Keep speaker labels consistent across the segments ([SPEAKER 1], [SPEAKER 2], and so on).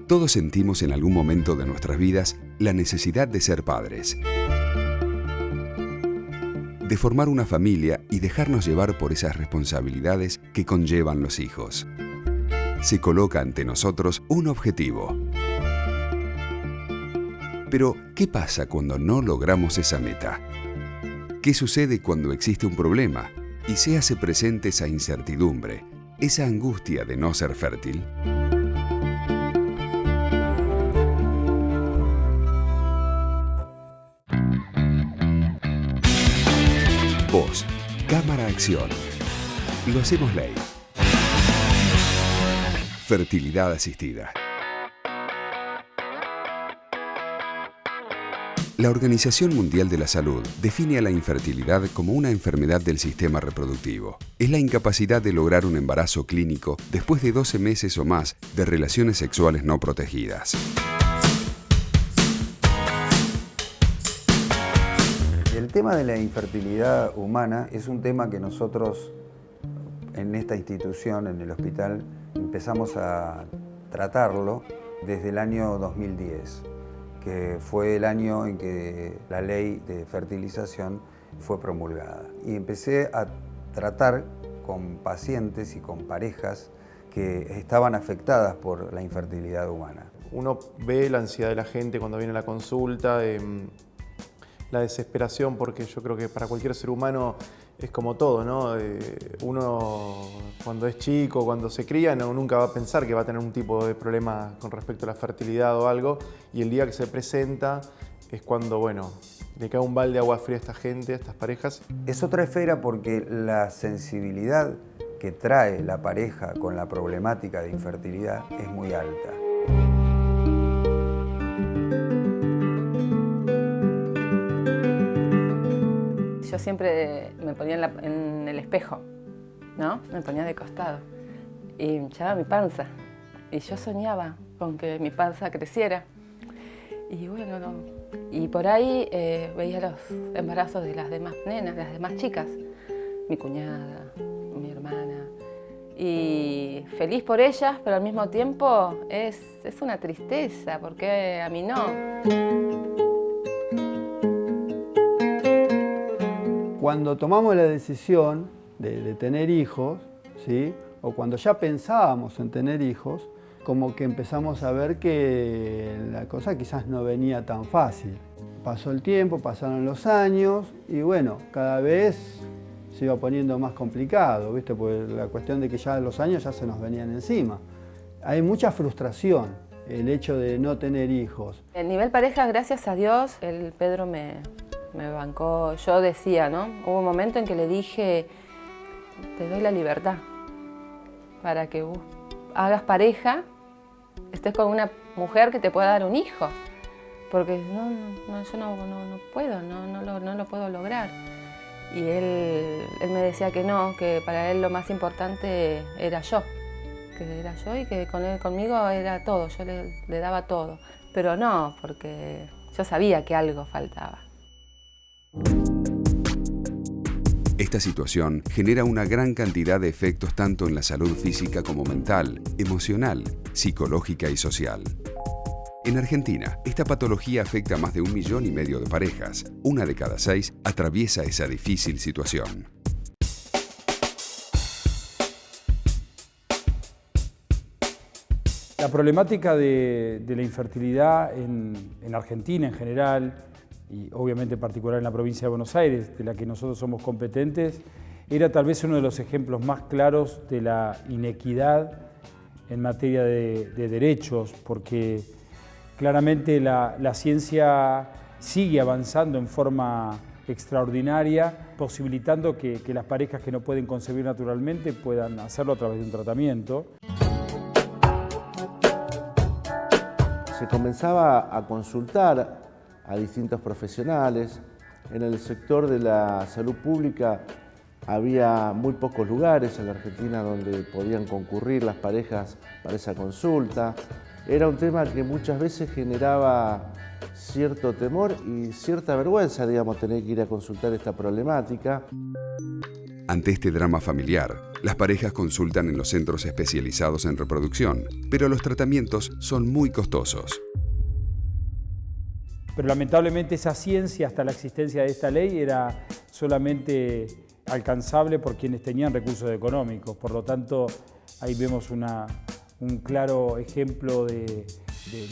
[SPEAKER 1] Todos sentimos en algún momento de nuestras vidas la necesidad de ser padres, de formar una familia y dejarnos llevar por esas responsabilidades que conllevan los hijos. Se coloca ante nosotros un objetivo. Pero, ¿qué pasa cuando no logramos esa meta? ¿Qué sucede cuando existe un problema y se hace presente esa incertidumbre, esa angustia de no ser fértil? Voz, cámara, acción. Lo hacemos ley. Fertilidad asistida. La Organización Mundial de la Salud define a la infertilidad como una enfermedad del sistema reproductivo. Es la incapacidad de lograr un embarazo clínico después de 12 meses o más de relaciones sexuales no protegidas.
[SPEAKER 2] El tema de la infertilidad humana es un tema que nosotros en esta institución, en el hospital, empezamos a tratarlo desde el año 2010, que fue el año en que la ley de fertilización fue promulgada. Y empecé a tratar con pacientes y con parejas que estaban afectadas por la infertilidad humana.
[SPEAKER 3] Uno ve la ansiedad de la gente cuando viene a la consulta, la desesperación, porque yo creo que para cualquier ser humano es como todo, ¿no? Uno cuando es chico, cuando se cría, nunca va a pensar que va a tener un tipo de problema con respecto a la fertilidad o algo, y el día que se presenta es cuando, bueno, le cae un balde de agua fría a esta gente, a estas parejas.
[SPEAKER 2] Es otra esfera porque la sensibilidad que trae la pareja con la problemática de infertilidad es muy alta.
[SPEAKER 4] Yo siempre me ponía en el espejo, ¿no? Me ponía de costado y hinchaba mi panza. Y yo soñaba con que mi panza creciera. Y bueno, y por ahí veía los embarazos de las demás nenas, de las demás chicas. Mi cuñada, mi hermana. Y feliz por ellas, pero al mismo tiempo es una tristeza, porque a mí no.
[SPEAKER 5] Cuando tomamos la decisión de tener hijos, ¿sí? O cuando ya pensábamos en tener hijos, como que empezamos a ver que la cosa quizás no venía tan fácil. Pasó el tiempo, pasaron los años y bueno, cada vez se iba poniendo más complicado, ¿viste? Porque la cuestión de que ya los años ya se nos venían encima. Hay mucha frustración, el hecho de no tener hijos.
[SPEAKER 4] En nivel pareja, gracias a Dios, el Pedro me bancó. Yo decía, ¿no? Hubo un momento en que le dije, te doy la libertad para que vos hagas pareja, estés con una mujer que te pueda dar un hijo. Porque yo no puedo, no lo puedo lograr. Y él me decía que no, que para él lo más importante era yo. Que era yo y que conmigo era todo, yo le daba todo. Pero no, porque yo sabía que algo faltaba.
[SPEAKER 1] Esta situación genera una gran cantidad de efectos tanto en la salud física como mental, emocional, psicológica y social. En Argentina, esta patología afecta a más de 1,5 millones de parejas. 1 de cada 6 atraviesa esa difícil situación.
[SPEAKER 6] La problemática de la infertilidad en Argentina en general, y obviamente en particular en la provincia de Buenos Aires, de la que nosotros somos competentes, era tal vez uno de los ejemplos más claros de la inequidad en materia de derechos, porque claramente la ciencia sigue avanzando en forma extraordinaria, posibilitando que las parejas que no pueden concebir naturalmente puedan hacerlo a través de un tratamiento.
[SPEAKER 7] Se comenzaba a consultar a distintos profesionales. En el sector de la salud pública había muy pocos lugares en la Argentina donde podían concurrir las parejas para esa consulta. Era un tema que muchas veces generaba cierto temor y cierta vergüenza, digamos, tener que ir a consultar esta problemática.
[SPEAKER 1] Ante este drama familiar, las parejas consultan en los centros especializados en reproducción, pero los tratamientos son muy costosos.
[SPEAKER 6] Pero lamentablemente esa ciencia, hasta la existencia de esta ley, era solamente alcanzable por quienes tenían recursos económicos. Por lo tanto, ahí vemos un claro ejemplo de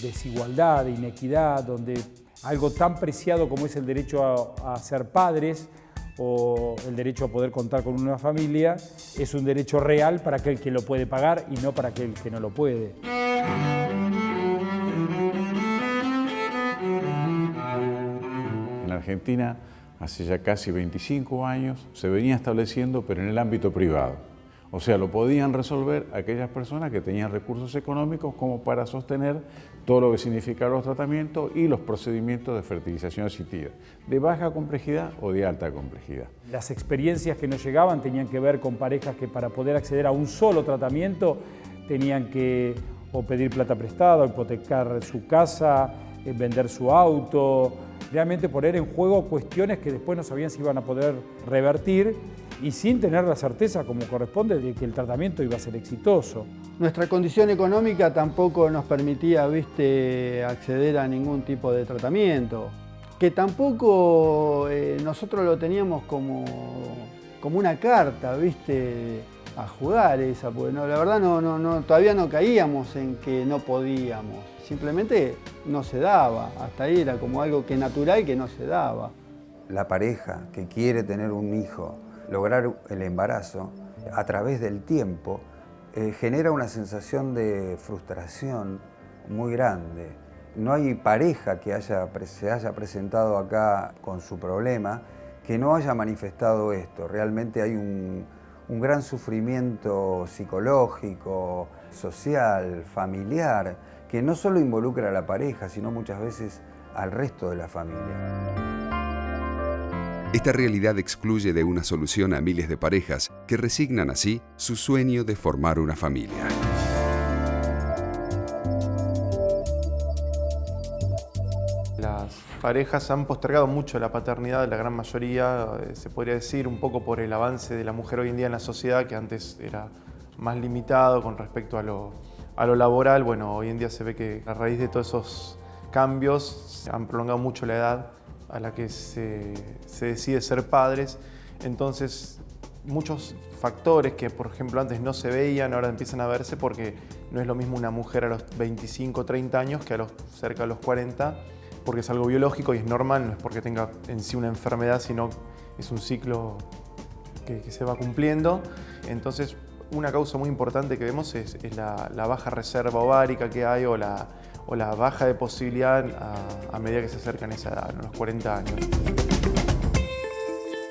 [SPEAKER 6] desigualdad, de inequidad, donde algo tan preciado como es el derecho a ser padres o el derecho a poder contar con una familia es un derecho real para aquel que lo puede pagar y no para aquel que no lo puede.
[SPEAKER 8] En la Argentina, hace ya casi 25 años, se venía estableciendo, pero en el ámbito privado. O sea, lo podían resolver aquellas personas que tenían recursos económicos como para sostener todo lo que significaban los tratamientos y los procedimientos de fertilización asistida, de baja complejidad o de alta complejidad.
[SPEAKER 6] Las experiencias que nos llegaban tenían que ver con parejas que para poder acceder a un solo tratamiento tenían que o pedir plata prestada, o hipotecar su casa, vender su auto, realmente poner en juego cuestiones que después no sabían si iban a poder revertir y sin tener la certeza, como corresponde, de que el tratamiento iba a ser exitoso.
[SPEAKER 5] Nuestra condición económica tampoco nos permitía, acceder a ningún tipo de tratamiento, que tampoco nosotros lo teníamos como una carta, a jugar esa, porque la verdad todavía no caíamos en que no podíamos, simplemente no se daba, hasta ahí era como algo que natural que no se daba.
[SPEAKER 2] La pareja que quiere tener un hijo, lograr el embarazo a través del tiempo, genera una sensación de frustración muy grande. No hay pareja que se haya presentado acá con su problema que no haya manifestado esto. Realmente hay un gran sufrimiento psicológico, social, familiar, que no solo involucra a la pareja, sino muchas veces al resto de la familia.
[SPEAKER 1] Esta realidad excluye de una solución a miles de parejas que resignan así su sueño de formar una familia.
[SPEAKER 3] Las parejas han postergado mucho la paternidad, la gran mayoría, se podría decir, un poco por el avance de la mujer hoy en día en la sociedad, que antes era más limitado con respecto a lo laboral. Bueno, hoy en día se ve que a raíz de todos esos cambios han prolongado mucho la edad a la que se decide ser padres. Entonces, muchos factores que, por ejemplo, antes no se veían, ahora empiezan a verse porque no es lo mismo una mujer a los 25, 30 años que cerca de los 40, porque es algo biológico y es normal, no es porque tenga en sí una enfermedad, sino es un ciclo que se va cumpliendo. Entonces, una causa muy importante que vemos es la baja reserva ovárica que hay o la baja de posibilidad a medida que se acercan a esa edad, a los 40 años.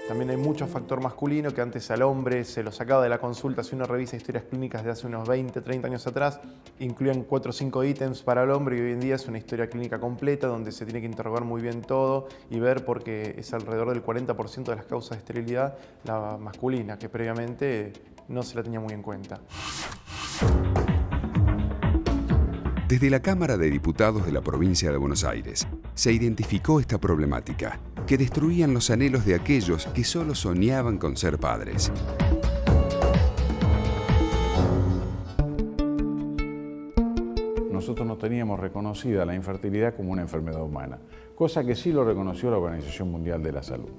[SPEAKER 3] También hay mucho factor masculino que antes al hombre se lo sacaba de la consulta. Si uno revisa historias clínicas de hace unos 20, 30 años atrás, incluían 4 o 5 ítems para el hombre y hoy en día es una historia clínica completa donde se tiene que interrogar muy bien todo y ver porque es alrededor del 40% de las causas de esterilidad la masculina, que previamente no se la tenía muy en cuenta.
[SPEAKER 1] Desde la Cámara de Diputados de la provincia de Buenos Aires, se identificó esta problemática, que destruían los anhelos de aquellos que solo soñaban con ser padres.
[SPEAKER 8] Nosotros no teníamos reconocida la infertilidad como una enfermedad humana, cosa que sí lo reconoció la Organización Mundial de la Salud,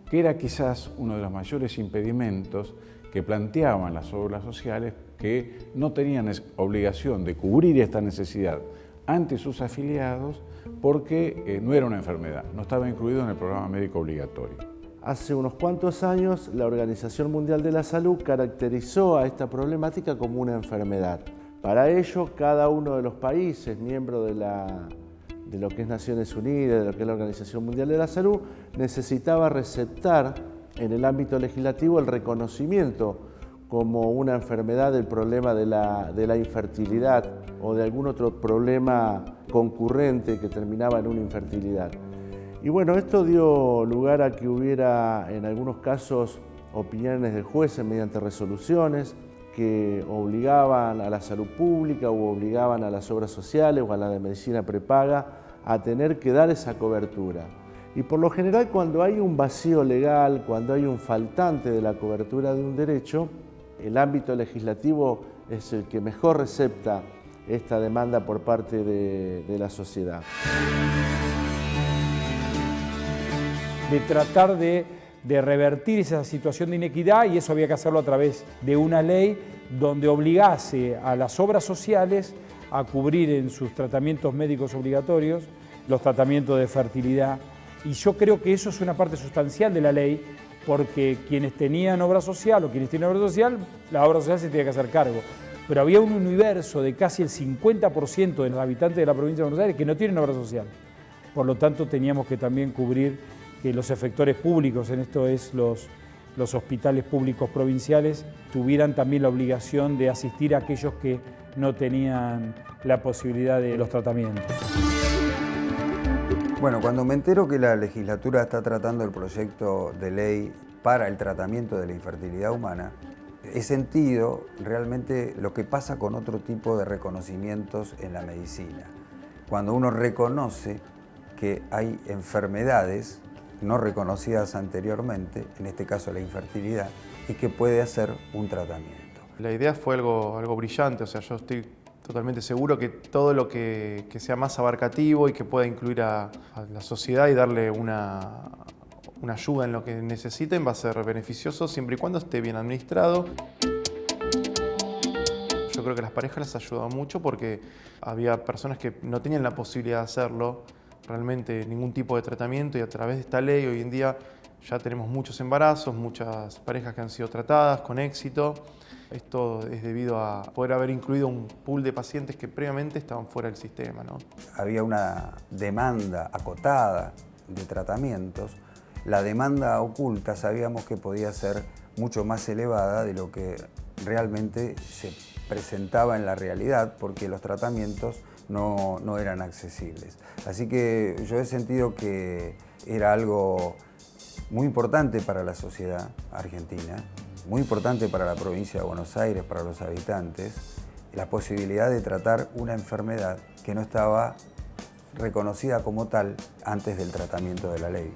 [SPEAKER 8] que era quizás uno de los mayores impedimentos que planteaban las obras sociales que no tenían obligación de cubrir esta necesidad ante sus afiliados porque no era una enfermedad, no estaba incluido en el programa médico obligatorio.
[SPEAKER 7] Hace unos cuantos años, la Organización Mundial de la Salud caracterizó a esta problemática como una enfermedad. Para ello, cada uno de los países, miembro de lo que es Naciones Unidas, de lo que es la Organización Mundial de la Salud, necesitaba receptar en el ámbito legislativo el reconocimiento como una enfermedad del problema de la infertilidad o de algún otro problema concurrente que terminaba en una infertilidad. Y bueno, esto dio lugar a que hubiera en algunos casos opiniones de jueces mediante resoluciones que obligaban a la salud pública o obligaban a las obras sociales o a la de medicina prepaga a tener que dar esa cobertura. Y por lo general, cuando hay un vacío legal, cuando hay un faltante de la cobertura de un derecho, el ámbito legislativo es el que mejor recepta esta demanda por parte de la sociedad.
[SPEAKER 6] De tratar de revertir esa situación de inequidad, y eso había que hacerlo a través de una ley donde obligase a las obras sociales a cubrir en sus tratamientos médicos obligatorios los tratamientos de fertilidad. Y yo creo que eso es una parte sustancial de la ley, porque quienes tenían obra social o quienes tienen obra social, la obra social se tenía que hacer cargo. Pero había un universo de casi el 50% de los habitantes de la provincia de Buenos Aires que no tienen obra social. Por lo tanto, teníamos que también cubrir que los efectores públicos, en esto es los hospitales públicos provinciales, tuvieran también la obligación de asistir a aquellos que no tenían la posibilidad de los tratamientos.
[SPEAKER 2] Bueno, cuando me entero que la legislatura está tratando el proyecto de ley para el tratamiento de la infertilidad humana, he sentido realmente lo que pasa con otro tipo de reconocimientos en la medicina. Cuando uno reconoce que hay enfermedades no reconocidas anteriormente, en este caso la infertilidad, y que puede hacer un tratamiento.
[SPEAKER 3] La idea fue algo brillante, o sea, yo estoy totalmente seguro que todo lo que sea más abarcativo y que pueda incluir a la sociedad y darle una ayuda en lo que necesiten va a ser beneficioso siempre y cuando esté bien administrado. Yo creo que a las parejas les ha ayudado mucho porque había personas que no tenían la posibilidad de hacerlo, realmente ningún tipo de tratamiento, y a través de esta ley hoy en día ya tenemos muchos embarazos, muchas parejas que han sido tratadas con éxito. Esto es debido a poder haber incluido un pool de pacientes que previamente estaban fuera del sistema, ¿no?
[SPEAKER 2] Había una demanda acotada de tratamientos. La demanda oculta sabíamos que podía ser mucho más elevada de lo que realmente se presentaba en la realidad, porque los tratamientos no eran accesibles. Así que yo he sentido que era algo muy importante para la sociedad argentina, muy importante para la provincia de Buenos Aires, para los habitantes, la posibilidad de tratar una enfermedad que no estaba reconocida como tal antes del tratamiento de la ley.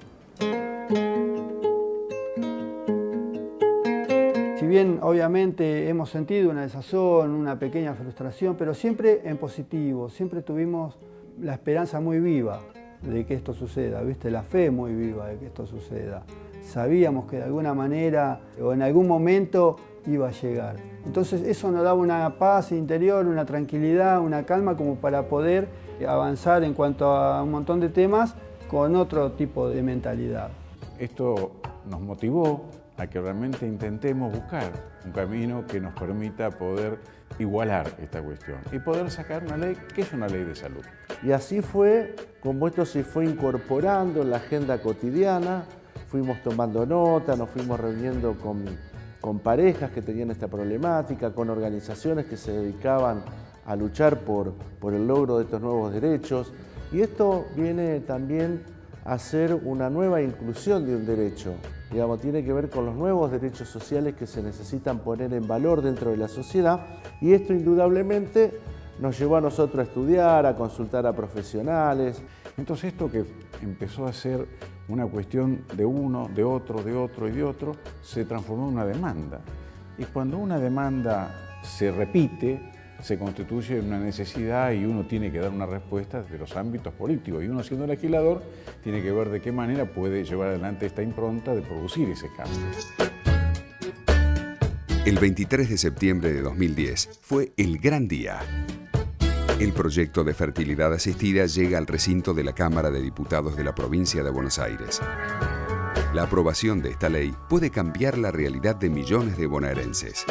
[SPEAKER 5] Si bien obviamente hemos sentido una desazón, una pequeña frustración, pero siempre en positivo, siempre tuvimos la esperanza muy viva de que esto suceda, ¿viste? La fe muy viva de que esto suceda. Sabíamos que de alguna manera o en algún momento iba a llegar. Entonces eso nos daba una paz interior, una tranquilidad, una calma como para poder avanzar en cuanto a un montón de temas con otro tipo de mentalidad.
[SPEAKER 8] Esto nos motivó a que realmente intentemos buscar un camino que nos permita poder igualar esta cuestión y poder sacar una ley que es una ley de salud.
[SPEAKER 7] Y así fue como esto se fue incorporando en la agenda cotidiana. Fuimos tomando nota, nos fuimos reuniendo con parejas que tenían esta problemática, con organizaciones que se dedicaban a luchar por el logro de estos nuevos derechos. Y esto viene también a ser una nueva inclusión de un derecho. Digamos, tiene que ver con los nuevos derechos sociales que se necesitan poner en valor dentro de la sociedad, y esto indudablemente nos llevó a nosotros a estudiar, a consultar a profesionales.
[SPEAKER 8] Entonces esto que empezó a ser una cuestión de uno, de otro y de otro, se transformó en una demanda. Y cuando una demanda se repite, se constituye en una necesidad y uno tiene que dar una respuesta de los ámbitos políticos. Y uno, siendo legislador, tiene que ver de qué manera puede llevar adelante esta impronta de producir ese cambio.
[SPEAKER 1] El 23 de septiembre de 2010 fue el gran día. El proyecto de fertilidad asistida llega al recinto de la Cámara de Diputados de la provincia de Buenos Aires. La aprobación de esta ley puede cambiar la realidad de millones de bonaerenses.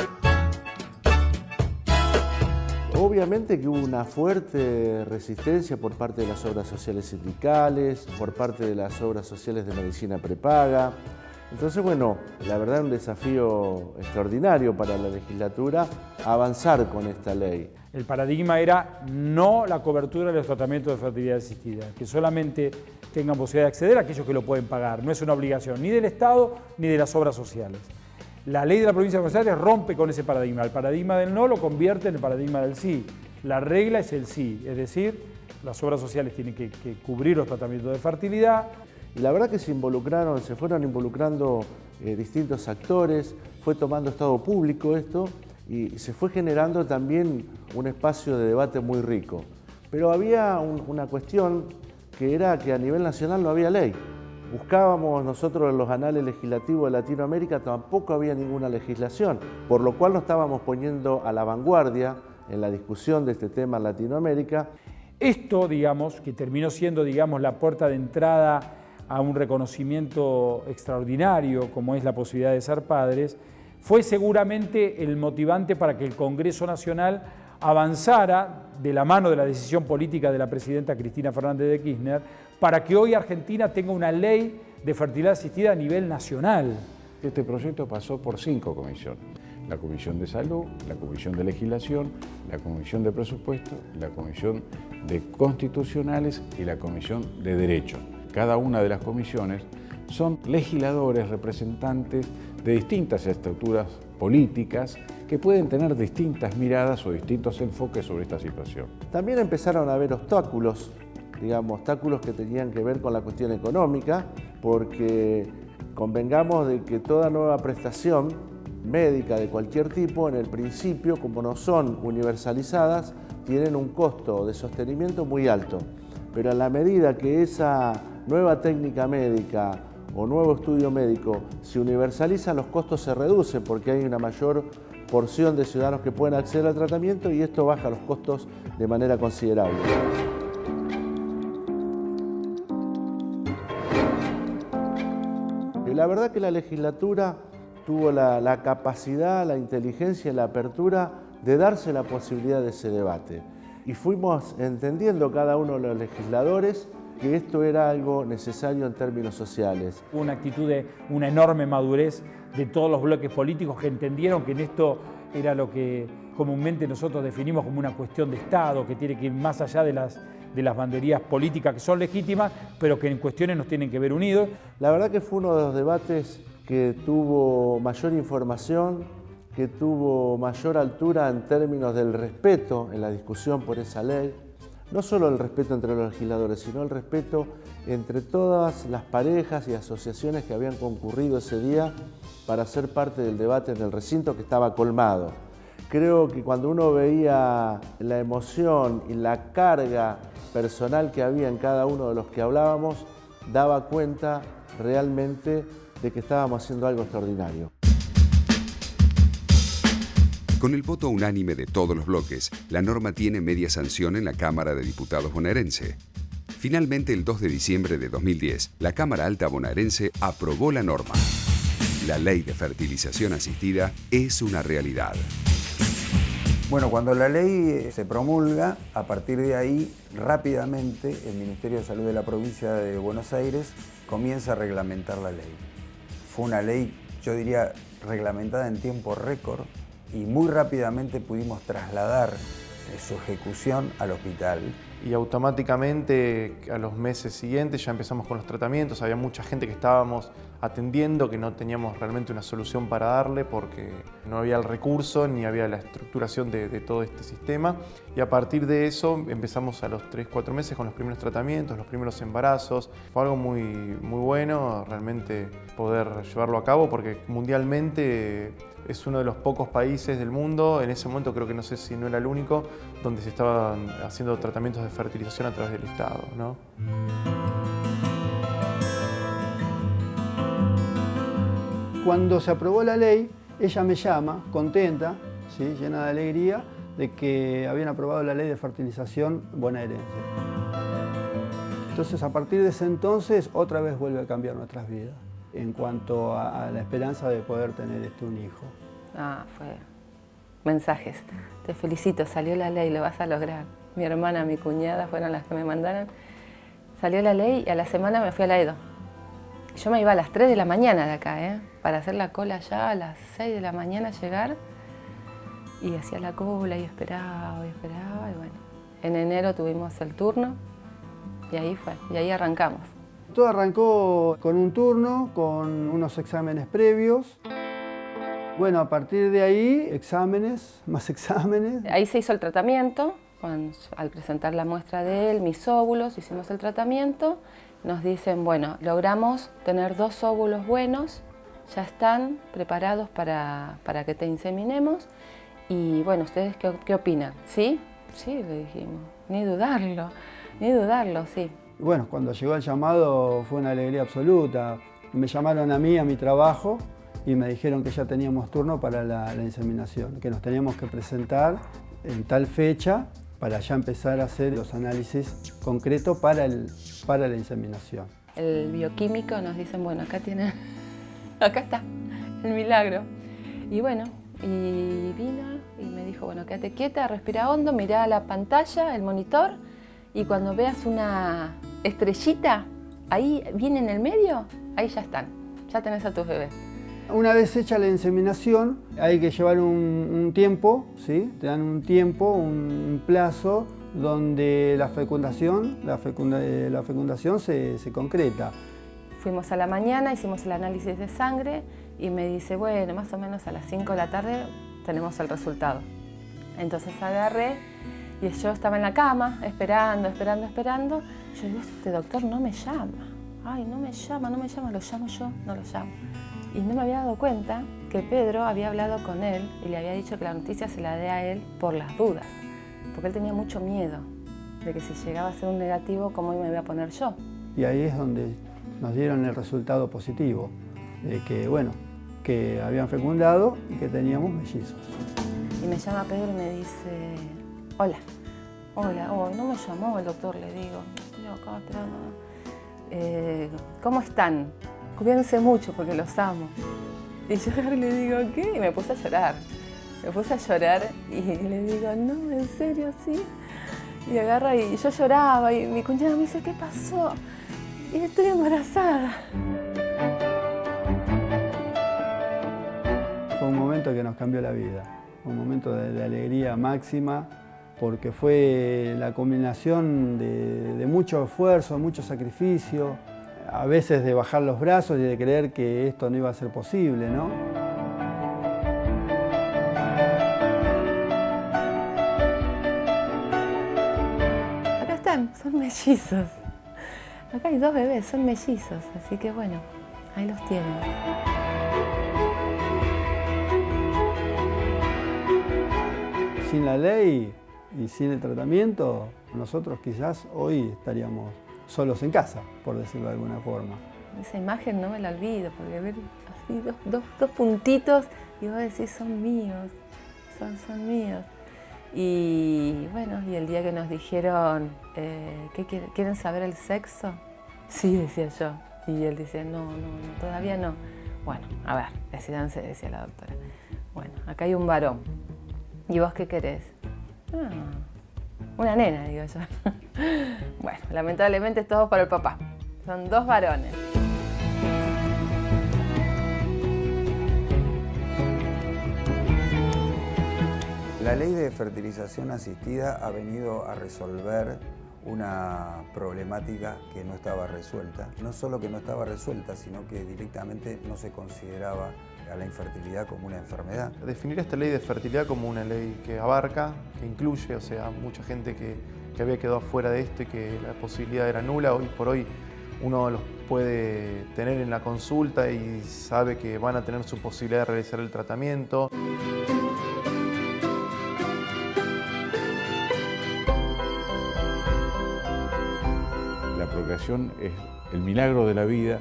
[SPEAKER 7] Obviamente que hubo una fuerte resistencia por parte de las obras sociales sindicales, por parte de las obras sociales de medicina prepaga. Entonces, bueno, la verdad es un desafío extraordinario para la legislatura avanzar con esta ley.
[SPEAKER 6] El paradigma era no la cobertura de los tratamientos de fertilidad asistida, que solamente tengan posibilidad de acceder a aquellos que lo pueden pagar. No es una obligación ni del Estado ni de las obras sociales. La ley de la provincia de Buenos Aires rompe con ese paradigma. El paradigma del no lo convierte en el paradigma del sí. La regla es el sí, es decir, las obras sociales tienen que cubrir los tratamientos de fertilidad
[SPEAKER 7] Y la verdad que se fueron involucrando distintos actores, fue tomando estado público esto y se fue generando también un espacio de debate muy rico. Pero había una cuestión que era que a nivel nacional no había ley. Buscábamos nosotros en los anales legislativos de Latinoamérica, tampoco había ninguna legislación, por lo cual nos estábamos poniendo a la vanguardia en la discusión de este tema en Latinoamérica.
[SPEAKER 6] Esto, digamos, que terminó siendo, digamos, la puerta de entrada a un reconocimiento extraordinario, como es la posibilidad de ser padres, fue seguramente el motivante para que el Congreso Nacional avanzara de la mano de la decisión política de la presidenta Cristina Fernández de Kirchner, para que hoy Argentina tenga una ley de fertilidad asistida a nivel nacional.
[SPEAKER 8] Este proyecto pasó por 5 comisiones. La Comisión de Salud, la Comisión de Legislación, la Comisión de Presupuesto, la Comisión de Constitucionales y la Comisión de Derecho. Cada una de las comisiones son legisladores, representantes de distintas estructuras políticas que pueden tener distintas miradas o distintos enfoques sobre esta situación.
[SPEAKER 7] También empezaron a haber obstáculos que tenían que ver con la cuestión económica, porque convengamos de que toda nueva prestación médica de cualquier tipo, en el principio, como no son universalizadas, tienen un costo de sostenimiento muy alto. Pero a la medida que esa nueva técnica médica o nuevo estudio médico se universaliza, los costos se reducen porque hay una mayor porción de ciudadanos que pueden acceder al tratamiento y esto baja los costos de manera considerable. Y la verdad que la legislatura tuvo la capacidad, la inteligencia y la apertura de darse la posibilidad de ese debate. Y fuimos entendiendo cada uno de los legisladores que esto era algo necesario en términos sociales.
[SPEAKER 6] Hubo una actitud de una enorme madurez de todos los bloques políticos que entendieron que en esto era lo que comúnmente nosotros definimos como una cuestión de Estado, que tiene que ir más allá de las banderías políticas que son legítimas, pero que en cuestiones nos tienen que ver unidos.
[SPEAKER 7] La verdad que fue uno de los debates que tuvo mayor información, que tuvo mayor altura en términos del respeto en la discusión por esa ley. No solo el respeto entre los legisladores, sino el respeto entre todas las parejas y asociaciones que habían concurrido ese día para ser parte del debate en el recinto que estaba colmado. Creo que cuando uno veía la emoción y la carga personal que había en cada uno de los que hablábamos, daba cuenta realmente de que estábamos haciendo algo extraordinario.
[SPEAKER 1] Con el voto unánime de todos los bloques, la norma tiene media sanción en la Cámara de Diputados bonaerense. Finalmente, el 2 de diciembre de 2010, la Cámara Alta bonaerense aprobó la norma. La ley de fertilización asistida es una realidad.
[SPEAKER 2] Bueno, cuando la ley se promulga, a partir de ahí, rápidamente, el Ministerio de Salud de la provincia de Buenos Aires comienza a reglamentar la ley. Fue una ley, yo diría, reglamentada en tiempo récord, y muy rápidamente pudimos trasladar su ejecución al hospital.
[SPEAKER 3] Y automáticamente a los meses siguientes ya empezamos con los tratamientos. Había mucha gente que estábamos atendiendo, que no teníamos realmente una solución para darle porque no había el recurso ni había la estructuración de todo este sistema. Y a partir de eso empezamos a los 3-4 meses con los primeros tratamientos, los primeros embarazos. Fue algo muy bueno realmente poder llevarlo a cabo porque mundialmente es uno de los pocos países del mundo, en ese momento creo que no sé si no era el único, donde se estaban haciendo tratamientos de fertilización a través del Estado, ¿no?
[SPEAKER 5] Cuando se aprobó la ley, ella me llama, contenta, ¿sí? Llena de alegría, de que habían aprobado la ley de fertilización bonaerense. Entonces, a partir de ese entonces, otra vez vuelve a cambiar nuestras vidas en cuanto a la esperanza de poder tener un hijo.
[SPEAKER 4] Fue mensajes. Te felicito, salió la ley, lo vas a lograr. Mi hermana, mi cuñada fueron las que me mandaron. Salió la ley y a la semana me fui a la EDO. Yo me iba a las 3 de la mañana de acá, para hacer la cola ya a las 6 de la mañana llegar. Y hacía la cola y esperaba y bueno. En enero tuvimos el turno y ahí fue, y ahí arrancamos.
[SPEAKER 5] Todo arrancó con un turno, con unos exámenes previos. Bueno, a partir de ahí, exámenes, más exámenes.
[SPEAKER 4] Ahí se hizo el tratamiento al presentar la muestra de él, mis óvulos, hicimos el tratamiento, nos dicen, bueno, logramos tener 2 óvulos buenos, ya están preparados para que te inseminemos. Y bueno, ¿ustedes qué opinan? ¿Sí? Sí, le dijimos, ni dudarlo, sí.
[SPEAKER 5] Bueno, cuando llegó el llamado fue una alegría absoluta. Me llamaron a mí, a mi trabajo, y me dijeron que ya teníamos turno para la inseminación, que nos teníamos que presentar en tal fecha para ya empezar a hacer los análisis concretos para la inseminación.
[SPEAKER 4] El bioquímico nos dice, bueno, acá tienen, acá está, el milagro. Y bueno, y vino y me dijo, bueno, quédate quieta, respira hondo, mirá la pantalla, el monitor, y cuando veas una estrellita, ahí viene en el medio, ahí ya están, ya tenés a tus bebés.
[SPEAKER 5] Una vez hecha la inseminación, hay que llevar un tiempo, ¿sí? Te dan un tiempo, un plazo, donde la fecundación se concreta.
[SPEAKER 4] Fuimos a la mañana, hicimos el análisis de sangre y me dice, bueno, más o menos a las 5 de la tarde tenemos el resultado. Entonces agarré y yo estaba en la cama esperando. Yo digo, este doctor no me llama. Ay, no me llama, lo llamo yo, no lo llamo. Y no me había dado cuenta que Pedro había hablado con él y le había dicho que la noticia se la dé a él por las dudas, porque él tenía mucho miedo de que si llegaba a ser un negativo, ¿cómo me iba a poner yo?
[SPEAKER 5] Y ahí es donde nos dieron el resultado positivo, de que, bueno, que habían fecundado y que teníamos mellizos.
[SPEAKER 4] Y me llama Pedro y me dice, hola, hoy no me llamó el doctor, le digo, estoy acá esperando. ¿Cómo están? Cuídense mucho porque los amo. Y yo le digo, ¿qué? Y me puse a llorar. Y le digo, no, ¿en serio, sí? Y agarra y yo lloraba y mi cuñada me dice, ¿qué pasó? Y estoy embarazada.
[SPEAKER 5] Fue un momento que nos cambió la vida, un momento de alegría máxima, porque fue la combinación de mucho esfuerzo, mucho sacrificio, a veces de bajar los brazos y de creer que esto no iba a ser posible, ¿no?
[SPEAKER 4] Acá están, son mellizos. Acá hay 2 bebés, son mellizos, así que bueno, ahí los tienen.
[SPEAKER 5] Sin la ley y sin el tratamiento, nosotros quizás hoy estaríamos solos en casa, por decirlo de alguna forma.
[SPEAKER 4] Esa imagen no me la olvido, porque ver así dos puntitos y vos decís, son míos, son míos. Y bueno, y el día que nos dijeron, ¿quieren saber el sexo? Sí, decía yo. Y él decía, no, todavía no. Bueno, a ver, decídanse, decía la doctora. Bueno, acá hay un varón. ¿Y vos qué querés? Una nena, digo yo. Bueno, lamentablemente es todo para el papá. Son 2 varones.
[SPEAKER 2] La ley de fertilización asistida ha venido a resolver una problemática que no estaba resuelta. No solo que no estaba resuelta, sino que directamente no se consideraba a la infertilidad como una enfermedad.
[SPEAKER 3] Definir esta ley de fertilidad como una ley que abarca, que incluye, o sea, mucha gente que había quedado fuera de esto y que la posibilidad era nula, hoy por hoy uno los puede tener en la consulta y sabe que van a tener su posibilidad de realizar el tratamiento.
[SPEAKER 8] La procreación es el milagro de la vida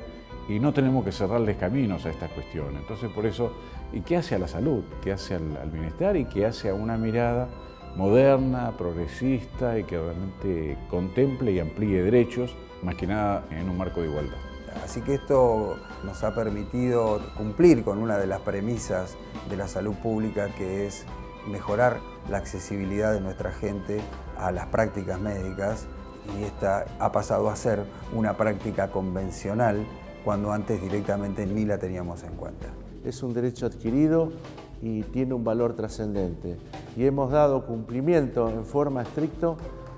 [SPEAKER 8] y no tenemos que cerrarles caminos a estas cuestiones. Entonces, por eso, ¿y qué hace a la salud? ¿Qué hace al bienestar? Y qué hace a una mirada moderna, progresista y que realmente contemple y amplíe derechos, más que nada en un marco de igualdad.
[SPEAKER 2] Así que esto nos ha permitido cumplir con una de las premisas de la salud pública, que es mejorar la accesibilidad de nuestra gente a las prácticas médicas, y esta ha pasado a ser una práctica convencional cuando antes directamente ni la teníamos en cuenta.
[SPEAKER 7] Es un derecho adquirido y tiene un valor trascendente. Y hemos dado cumplimiento en forma estricta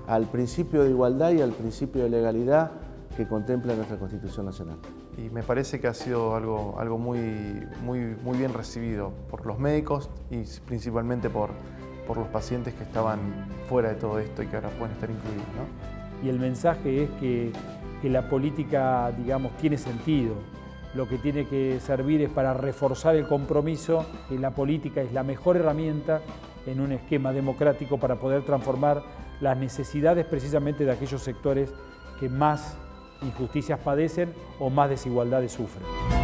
[SPEAKER 7] al principio de igualdad y al principio de legalidad que contempla nuestra Constitución Nacional.
[SPEAKER 3] Y me parece que ha sido algo muy bien recibido por los médicos y principalmente por por los pacientes que estaban fuera de todo esto y que ahora pueden estar incluidos, ¿no?
[SPEAKER 6] Y el mensaje es que la política, digamos, tiene sentido. Lo que tiene que servir es para reforzar el compromiso, que la política es la mejor herramienta en un esquema democrático para poder transformar las necesidades precisamente de aquellos sectores que más injusticias padecen o más desigualdades sufren.